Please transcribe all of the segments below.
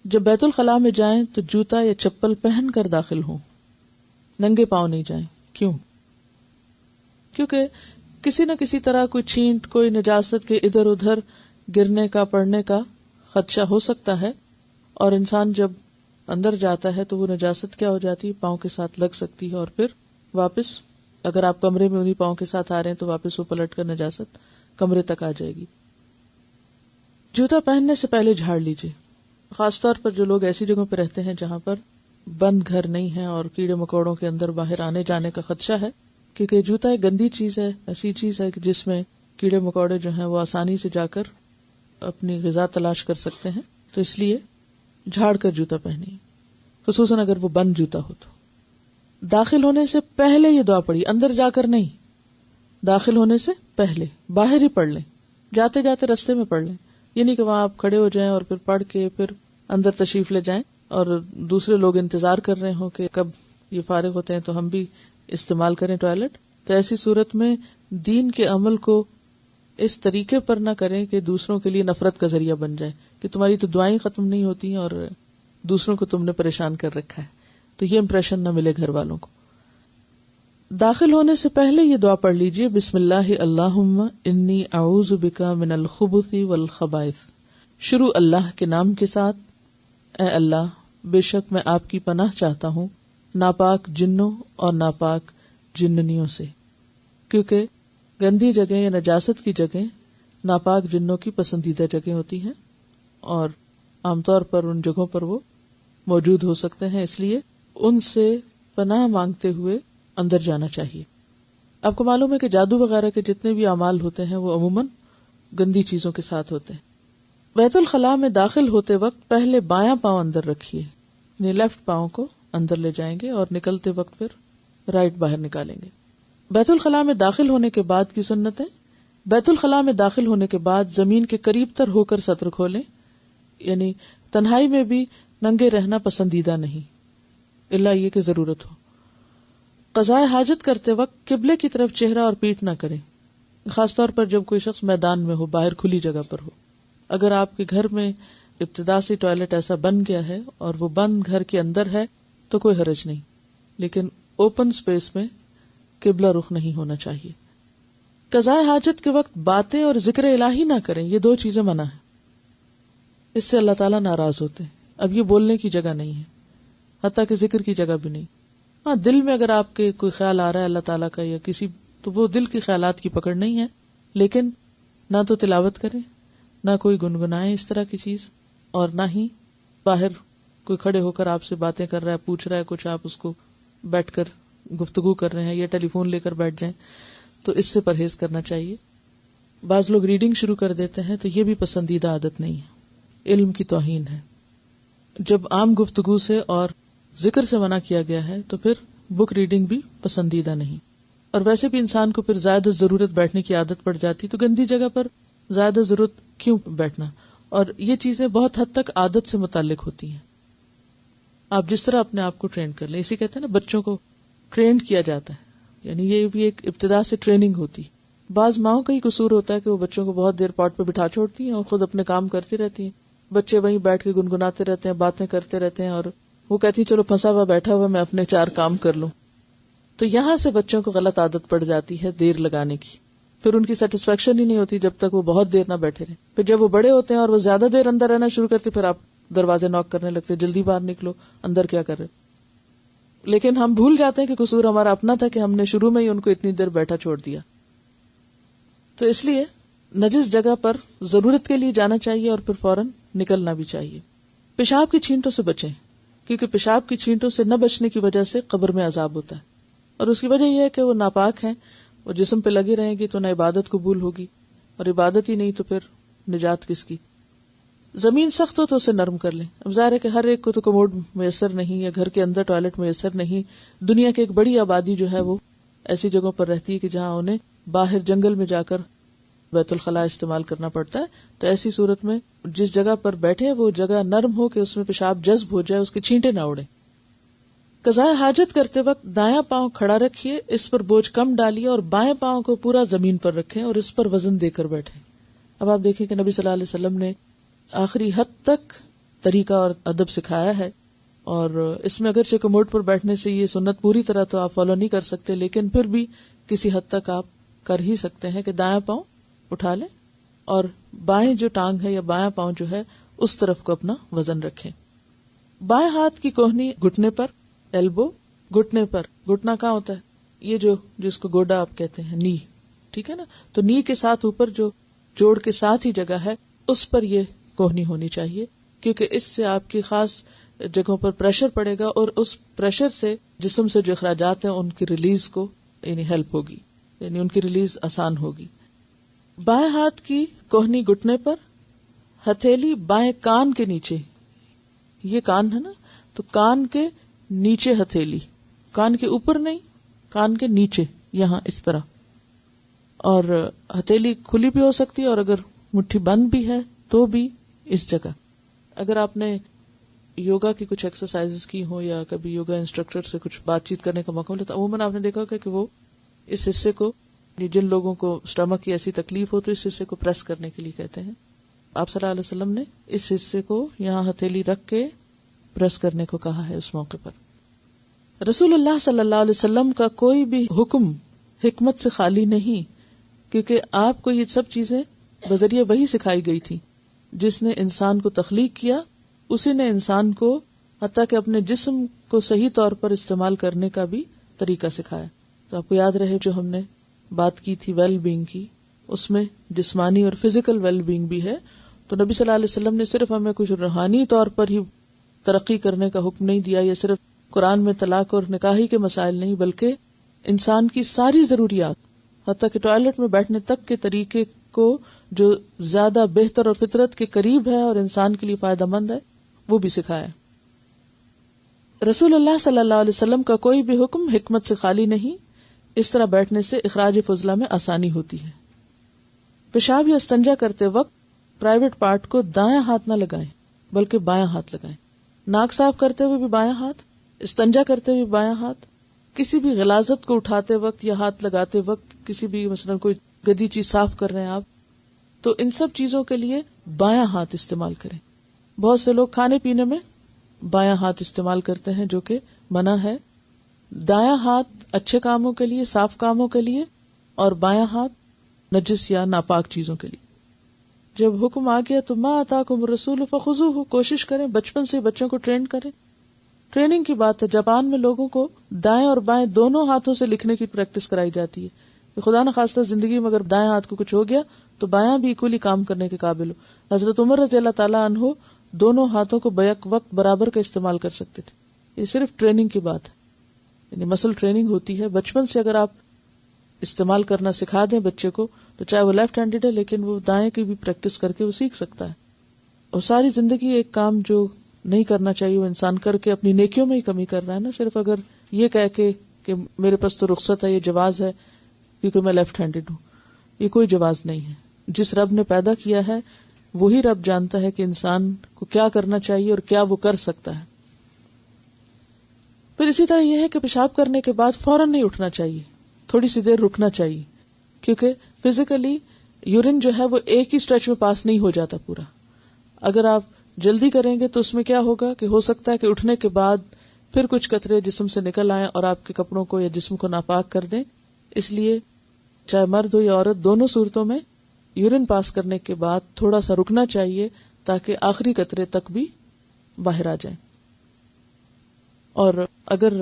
جب بیت الخلاء میں جائیں تو جوتا یا چپل پہن کر داخل ہوں، ننگے پاؤں نہیں جائیں۔ کیوں؟ کیونکہ کسی نہ کسی طرح کوئی چھینٹ، کوئی نجاست کے ادھر ادھر گرنے کا، پڑنے کا خدشہ ہو سکتا ہے، اور انسان جب اندر جاتا ہے تو وہ نجاست کیا ہو جاتی ہے، پاؤں کے ساتھ لگ سکتی ہے، اور پھر واپس اگر آپ کمرے میں انہی پاؤں کے ساتھ آ رہے ہیں تو واپس وہ پلٹ کر نجاست کمرے تک آ جائے گی۔ جوتا پہننے سے پہلے جھاڑ لیجیے، خاص طور پر جو لوگ ایسی جگہوں پہ رہتے ہیں جہاں پر بند گھر نہیں ہے اور کیڑے مکوڑوں کے اندر باہر آنے جانے کا خدشہ ہے، کیونکہ جوتا ایک گندی چیز ہے، ایسی چیز ہے جس میں کیڑے مکوڑے جو ہیں وہ آسانی سے جا کر اپنی غذا تلاش کر سکتے ہیں، تو اس لیے جھاڑ کر جوتا پہنیے، خصوصاً اگر وہ بند جوتا ہو تو۔ داخل ہونے سے پہلے یہ دعا پڑھی، اندر جا کر نہیں، داخل ہونے سے پہلے باہر ہی پڑھ لیں، جاتے جاتے رستے میں پڑھ لیں، یہ نہیں کہ وہاں آپ کھڑے ہو جائیں اور پھر پڑھ کے پھر اندر تشریف لے جائیں اور دوسرے لوگ انتظار کر رہے ہوں کہ کب یہ فارغ ہوتے ہیں تو ہم بھی استعمال کریں ٹوائلٹ۔ تو ایسی صورت میں دین کے عمل کو اس طریقے پر نہ کریں کہ دوسروں کے لیے نفرت کا ذریعہ بن جائے، کہ تمہاری تو دعائیں ختم نہیں ہوتی ہیں اور دوسروں کو تم نے پریشان کر رکھا ہے، تو یہ امپریشن نہ ملے گھر والوں کو۔ داخل ہونے سے پہلے یہ دعا پڑھ لیجئے، بسم اللہ اللہم انی اعوذ بک من الخبث والخبائث، شروع اللہ کے نام کے ساتھ، اے اللہ بے شک میں آپ کی پناہ چاہتا ہوں ناپاک جنوں اور ناپاک جننیوں سے، کیونکہ گندی جگہ یا نجاست کی جگہ ناپاک جنوں کی پسندیدہ جگہ ہوتی ہیں اور عام طور پر ان جگہوں پر وہ موجود ہو سکتے ہیں، اس لیے ان سے پناہ مانگتے ہوئے اندر جانا چاہیے۔ آپ کو معلوم ہے کہ جادو وغیرہ کے جتنے بھی اعمال ہوتے ہیں وہ عموماً گندی چیزوں کے ساتھ ہوتے ہیں۔ بیت الخلاء میں داخل ہوتے وقت پہلے بایاں پاؤں اندر رکھیے، یعنی لیفٹ پاؤں کو اندر لے جائیں گے اور نکلتے وقت پھر رائٹ باہر نکالیں گے۔ بیت الخلاء میں داخل ہونے کے بعد کی سنتیں، بیت الخلاء میں داخل ہونے کے بعد زمین کے قریب تر ہو کر سطر کھولیں، یعنی تنہائی میں بھی ننگے رہنا پسندیدہ نہیں، الا یہ کہ ضرورت ہو۔ قضاء حاجت کرتے وقت قبلے کی طرف چہرہ اور پیٹھ نہ کریں، خاص طور پر جب کوئی شخص میدان میں ہو، باہر کھلی جگہ پر ہو۔ اگر آپ کے گھر میں ابتدا سے ٹوائلٹ ایسا بن گیا ہے اور وہ بند گھر کے اندر ہے تو کوئی حرج نہیں، لیکن اوپن سپیس میں قبلہ رخ نہیں ہونا چاہیے۔ قضاء حاجت کے وقت باتیں اور ذکر الہی نہ کریں، یہ دو چیزیں منع ہیں، اس سے اللہ تعالیٰ ناراض ہوتے ہیں۔ اب یہ بولنے کی جگہ نہیں ہے، حتیٰ کہ ذکر کی جگہ بھی نہیں۔ ہاں، دل میں اگر آپ کے کوئی خیال آ رہا ہے اللہ تعالیٰ کا یا کسی، تو وہ دل کے خیالات کی پکڑ نہیں ہے، لیکن نہ تو تلاوت کریں، نہ کوئی گنگنائیں اس طرح کی چیز، اور نہ ہی باہر کوئی کھڑے ہو کر آپ سے باتیں کر رہا ہے، پوچھ رہا ہے کچھ، آپ اس کو بیٹھ کر گفتگو کر رہے ہیں یا ٹیلی فون لے کر بیٹھ جائیں، تو اس سے پرہیز کرنا چاہیے۔ بعض لوگ ریڈنگ شروع کر دیتے ہیں تو یہ بھی پسندیدہ عادت نہیں ہے، علم کی توہین ہے۔ جب عام گفتگو سے اور ذکر سے منع کیا گیا ہے تو پھر بک ریڈنگ بھی پسندیدہ نہیں، اور ویسے بھی انسان کو پھر زیادہ ضرورت بیٹھنے کی عادت پڑ جاتی، تو گندی جگہ پر زیادہ ضرورت کیوں بیٹھنا؟ اور یہ چیزیں بہت حد تک عادت سے متعلق ہوتی ہیں، آپ جس طرح اپنے آپ کو ٹرین کر لیں، اسی کہتے ہیں نا بچوں کو ٹرین کیا جاتا ہے، یعنی یہ بھی ایک ابتدا سے ٹریننگ ہوتی۔ بعض ماؤں کا ہی قصور ہوتا ہے کہ وہ بچوں کو بہت دیر پاٹ پہ بٹھا چھوڑتی ہیں اور خود اپنے کام کرتی رہتی ہیں، بچے وہیں بیٹھ کے گنگناتے رہتے ہیں، باتیں کرتے رہتے ہیں، اور وہ کہتی ہیں چلو پھنسا ہوا بیٹھا ہوا میں اپنے 4 کام کر لوں۔ تو یہاں سے بچوں کو غلط عادت پڑ جاتی ہے دیر لگانے کی، پھر ان کی سیٹسفیکشن ہی نہیں ہوتی جب تک وہ بہت دیر نہ بیٹھے رہے۔ پھر جب وہ بڑے ہوتے ہیں اور وہ زیادہ دیر اندر رہنا شروع کرتے، پھر آپ دروازے نوک کرنے لگتے، جلدی باہر نکلو، اندر کیا کر رہے۔ لیکن ہم بھول جاتے ہیں کہ قصور ہمارا اپنا تھا کہ ہم نے شروع میں ہی ان کو اتنی دیر بیٹھا چھوڑ دیا۔ تو اس لیے نجس جگہ پر ضرورت کے لیے جانا چاہیے اور پھر فوراً نکلنا بھی چاہیے۔ پیشاب کی چھینٹوں سے بچیں، کیونکہ پیشاب کی چھینٹوں سے نہ بچنے کی وجہ سے قبر میں عذاب ہوتا ہے، اور اس کی وجہ یہ ہے کہ وہ ناپاک ہیں، وہ جسم پہ لگی رہیں گی تو نہ عبادت قبول ہوگی، اور عبادت ہی نہیں تو پھر نجات کس کی۔ زمین سخت ہو تو اسے نرم کر لیں۔ اب ظاہر ہے کہ ہر ایک کو تو کموڈ میسر نہیں، یا گھر کے اندر ٹوائلٹ میسر نہیں۔ دنیا کی ایک بڑی آبادی جو ہے وہ ایسی جگہوں پر رہتی ہے کہ جہاں انہیں باہر جنگل میں جا کر بیت الخلاء استعمال کرنا پڑتا ہے، تو ایسی صورت میں جس جگہ پر بیٹھے وہ جگہ نرم ہو کہ اس میں پیشاب جذب ہو جائے، اس کے چھینٹے نہ اڑیں۔ قضاء حاجت کرتے وقت دایاں پاؤں کھڑا رکھیے، اس پر بوجھ کم ڈالیے، اور بائیں پاؤں کو پورا زمین پر رکھیں اور اس پر وزن دے کر بیٹھیں۔ اب آپ دیکھیں کہ نبی صلی اللہ علیہ وسلم نے آخری حد تک طریقہ اور ادب سکھایا ہے. اور اس میں اگرچہ کموڈ پر بیٹھنے سے یہ سنت پوری طرح تو آپ فالو نہیں کر سکتے، لیکن پھر بھی کسی حد تک آپ کر ہی سکتے ہیں کہ دایاں پاؤں اٹھا لیں اور بائیں جو ٹانگ ہے یا بایاں پاؤں جو ہے اس طرف کو اپنا وزن رکھیں. بائیں ہاتھ کی کوہنی گھٹنے پر، ایلبو گھٹنے پر. گھٹنا کہاں ہوتا ہے؟ یہ جو جس کو گوڈا آپ کہتے ہیں، نی، ٹھیک ہے نا. تو نی کے ساتھ اوپر جو جوڑ کے ساتھ ہی جگہ ہے اس پر یہ کوہنی ہونی چاہیے، کیونکہ اس سے آپ کی خاص جگہوں پر پریشر پڑے گا اور اس پریشر سے جسم سے جو اخراجات ہیں ان کی ریلیز کو یعنی ہیلپ ہوگی، یعنی ان کی ریلیز آسان ہوگی. بائیں ہاتھ کی کوہنی گھٹنے پر، ہتھیلی بائیں کان کے نیچے. یہ کان ہے نا، تو کان کے نیچے ہتھیلی، کان کے اوپر نہیں، کان کے نیچے، یہاں اس طرح. اور ہتھیلی کھلی بھی ہو سکتی ہے اور اگر مٹھی بند بھی ہے تو بھی اس جگہ. اگر آپ نے یوگا کی کچھ ایکسرسائز کی ہو یا کبھی یوگا انسٹرکٹر سے کچھ بات چیت کرنے کا موقع ملا تو عموماً آپ نے دیکھا ہوگا کہ وہ اس حصے کو، جن لوگوں کو اسٹمک کی ایسی تکلیف ہو تو اس حصے کو پریس کرنے کے لیے کہتے ہیں. آپ صلی اللہ علیہ وسلم نے اس حصے کو یہاں ہتھیلی رکھ کے پریس کرنے کو کہا ہے اس موقع پر. رسول اللہ صلی اللہ علیہ وسلم کا کوئی بھی حکم حکمت سے خالی نہیں، کیونکہ آپ کو یہ سب چیزیں بذریعہ وحی سکھائی گئی تھی. جس نے انسان کو تخلیق کیا اسی نے انسان کو حتیٰ کہ اپنے جسم کو صحیح طور پر استعمال کرنے کا بھی طریقہ سکھایا. تو آپ کو یاد رہے جو ہم نے بات کی تھی ویل بینگ کی، اس میں جسمانی اور فزیکل ویل بینگ بھی ہے. تو نبی صلی اللہ علیہ وسلم نے صرف ہمیں کچھ روحانی طور پر ہی ترقی کرنے کا حکم نہیں دیا، یا صرف قرآن میں طلاق اور نکاحی کے مسائل نہیں، بلکہ انسان کی ساری ضروریات حتیٰ کہ ٹوائلٹ میں بیٹھنے تک کے طریقے کو جو زیادہ بہتر اور فطرت کے قریب ہے اور انسان کے لیے فائدہ مند ہے وہ بھی سکھایا. رسول اللہ صلی اللہ علیہ وسلم کا کوئی بھی حکم حکمت سے خالی نہیں. اس طرح بیٹھنے سے اخراج فضلہ میں آسانی ہوتی ہے. پیشاب یا استنجا کرتے وقت پرائیویٹ پارٹ کو دایاں ہاتھ نہ لگائیں بلکہ بایاں ہاتھ لگائیں. ناک صاف کرتے ہوئے بھی بایاں ہاتھ، استنجا کرتے ہوئے بایاں ہاتھ. کسی بھی غلاظت کو اٹھاتے وقت یا ہاتھ لگاتے وقت، کسی بھی مثلا کوئی گدی چیز صاف کر رہے ہیں آپ، تو ان سب چیزوں کے لیے بایاں ہاتھ استعمال کریں. بہت سے لوگ کھانے پینے میں بایاں ہاتھ استعمال کرتے ہیں جو کہ منع ہے. دایاں ہاتھ اچھے کاموں کے لیے، صاف کاموں کے لیے، اور بایاں ہاتھ نجس یا ناپاک چیزوں کے لیے. جب حکم آ گیا تو ما آتاکم الرسول فخذوہ، کوشش کریں بچپن سے بچوں کو ٹرین کریں. ٹریننگ کی بات ہے. جاپان میں لوگوں کو دائیں اور بائیں دونوں ہاتھوں سے لکھنے کی پریکٹس کرائی جاتی ہے. خدا نہ خواستہ زندگی میں اگر دائیں ہاتھ کو کچھ ہو گیا تو بایاں بھی اکولی کام کرنے کے قابل ہو. حضرت عمر رضی اللہ تعالیٰ عنہ دونوں ہاتھوں کو بیک وقت برابر کا استعمال کر سکتے تھے. یہ صرف ٹریننگ کی بات ہے، یعنی مسل ٹریننگ ہوتی ہے. بچپن سے اگر آپ استعمال کرنا سکھا دیں بچے کو تو چاہے وہ لیفٹ ہینڈڈ ہے لیکن وہ دائیں کی بھی پریکٹس کر کے وہ سیکھ سکتا ہے. اور ساری زندگی ایک کام جو نہیں کرنا چاہیے وہ انسان کر کے اپنی نیکیوں میں ہی کمی کر رہا ہے نا. صرف اگر یہ کہہ کے کہ میرے پاس تو رخصت ہے، یہ جواز ہے کیونکہ میں لیفٹ ہینڈڈ ہوں، یہ کوئی جواز نہیں ہے. جس رب نے پیدا کیا ہے وہی رب جانتا ہے کہ انسان کو کیا کرنا چاہیے اور کیا وہ کر سکتا ہے. پھر اسی طرح یہ ہے کہ پیشاب کرنے کے بعد فوراً نہیں اٹھنا چاہیے، تھوڑی سی دیر رکنا چاہیے، کیونکہ فزیکلی یورین جو ہے وہ ایک ہی اسٹریچ میں پاس نہیں ہو جاتا پورا. اگر آپ جلدی کریں گے تو اس میں کیا ہوگا کہ ہو سکتا ہے کہ اٹھنے کے بعد پھر کچھ قطرے جسم سے نکل آئیں اور آپ کے کپڑوں کو یا جسم کو ناپاک کر دیں. اس لیے چاہے مرد ہو یا عورت، دونوں صورتوں میں یورین پاس کرنے کے بعد تھوڑا سا رکنا چاہیے تاکہ آخری قطرے تک بھی باہر آ جائیں. اور اگر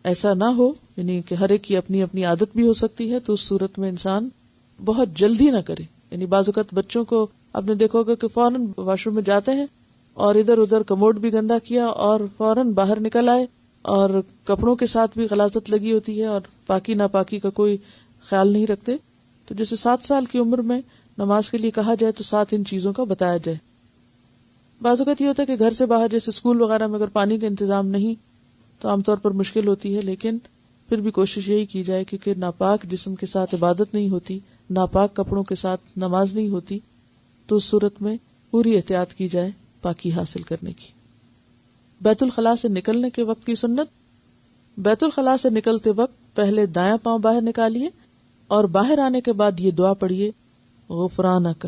ایسا نہ ہو، یعنی کہ ہر ایک کی اپنی اپنی عادت بھی ہو سکتی ہے، تو اس صورت میں انسان بہت جلدی نہ کرے. یعنی بعض اوقات بچوں کو آپ نے دیکھا ہوگا کہ فوراً واش روم میں جاتے ہیں اور ادھر ادھر کموڈ بھی گندا کیا اور فوراً باہر نکل آئے، اور کپڑوں کے ساتھ بھی غلاظت لگی ہوتی ہے اور پاکی ناپاکی کا کوئی خیال نہیں رکھتے. تو جیسے 7 سال کی عمر میں نماز کے لیے کہا جائے تو 7 ان چیزوں کا بتایا جائے. بعض اوقات یہ ہوتا ہے کہ گھر سے باہر جیسے اسکول وغیرہ میں اگر پانی کا انتظام نہیں تو عام طور پر مشکل ہوتی ہے، لیکن پھر بھی کوشش یہی کی جائے کیونکہ ناپاک جسم کے ساتھ عبادت نہیں ہوتی، ناپاک کپڑوں کے ساتھ نماز نہیں ہوتی. تو اس صورت میں پوری احتیاط کی جائے پاکی حاصل کرنے کی. بیت الخلاء سے نکلنے کے وقت کی سنت: بیت الخلاء سے نکلتے وقت پہلے دایاں پاؤں باہر نکالیے اور باہر آنے کے بعد یہ دعا پڑھیے: غفرانک،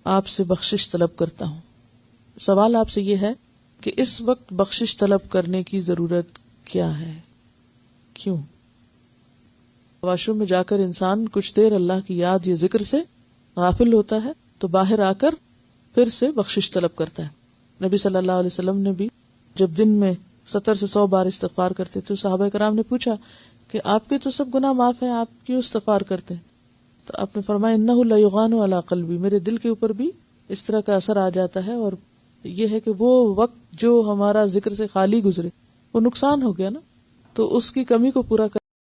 آپ سے بخشش طلب کرتا ہوں. سوال آپ سے یہ ہے کہ اس وقت بخشش طلب کرنے کی ضرورت کیا ہے؟ کیوں؟ واش روم میں جا کر انسان کچھ دیر اللہ کی یاد یا ذکر سے غافل ہوتا ہے تو باہر آ کر پھر سے بخشش طلب کرتا ہے. نبی صلی اللہ علیہ وسلم نے بھی جب دن میں 70 سے 100 بار استغفار کرتے تو صحابہ کرام نے پوچھا کہ آپ کے تو سب گناہ معاف ہیں، آپ کیوں استغفار کرتے ہیں؟ تو آپ نے فرمایا انہ لیغان علی قلبی، میرے دل کے اوپر بھی اس طرح کا اثر آ جاتا ہے، اور یہ ہے کہ وہ وقت جو ہمارا ذکر سے خالی گزرے وہ نقصان ہو گیا نا، تو اس کی کمی کو پورا